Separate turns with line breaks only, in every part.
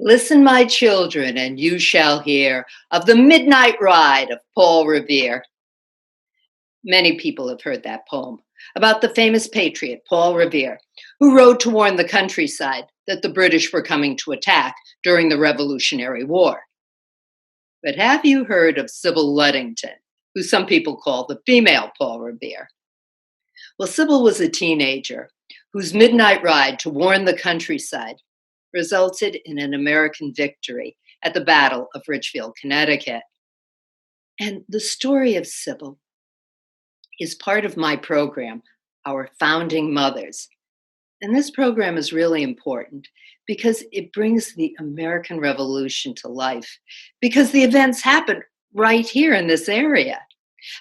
Listen, my children, and you shall hear of the midnight ride of Paul Revere. Many people have heard that poem about the famous patriot, Paul Revere, who rode to warn the countryside that the British were coming to attack during the Revolutionary War. But have you heard of Sybil Luddington, who some people call the female Paul Revere? Well, Sybil was a teenager whose midnight ride to warn the countryside resulted in an American victory at the Battle of Ridgefield, Connecticut. And the story of Sybil is part of my program, Our Founding Mothers. And this program is really important because it brings the American Revolution to life, because the events happened right here in this area.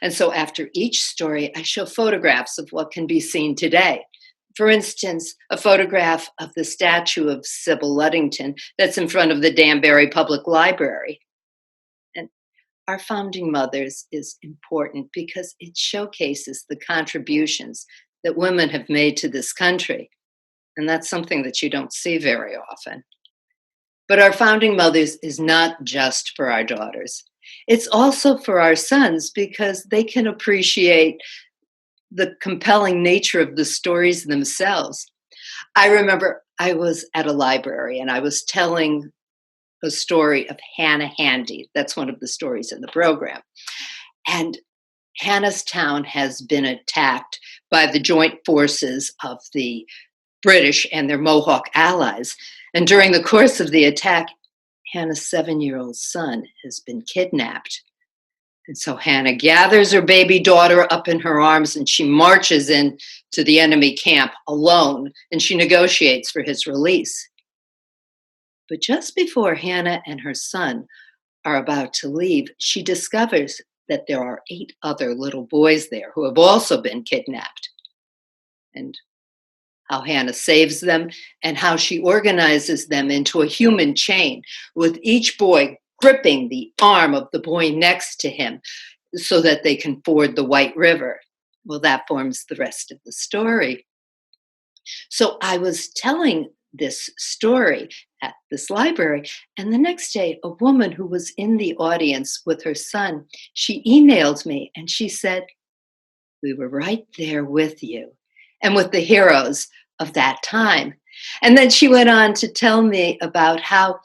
And so after each story, I show photographs of what can be seen today. For instance, a photograph of the statue of Sybil Luddington that's in front of the Danbury Public Library. And Our Founding Mothers is important because it showcases the contributions that women have made to this country. And that's something that you don't see very often. But Our Founding Mothers is not just for our daughters. It's also for our sons because they can appreciate the compelling nature of the stories themselves. I remember I was at a library and I was telling a story of Hannah Handy. That's one of the stories in the program. And Hannah's town has been attacked by the joint forces of the British and their Mohawk allies. And during the course of the attack, Hannah's 7-year-old son has been kidnapped. And so Hannah gathers her baby daughter up in her arms and she marches in to the enemy camp alone and she negotiates for his release. But just before Hannah and her son are about to leave, she discovers that there are 8 other little boys there who have also been kidnapped. And how Hannah saves them and how she organizes them into a human chain, with each boy gripping the arm of the boy next to him so that they can ford the White River. Well, that forms the rest of the story. So I was telling this story at this library, and the next day, a woman who was in the audience with her son, she emailed me and she said, "We were right there with you and with the heroes of that time." And then she went on to tell me about how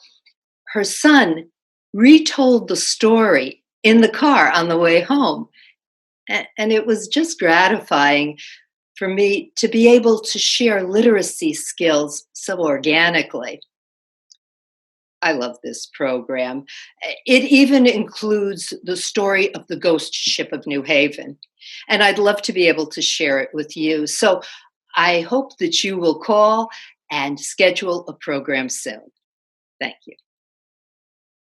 her son retold the story in the car on the way home. And it was just gratifying for me to be able to share literacy skills so organically. I love this program. It even includes the story of the ghost ship of New Haven. And I'd love to be able to share it with you. So I hope that you will call and schedule a program soon. Thank you.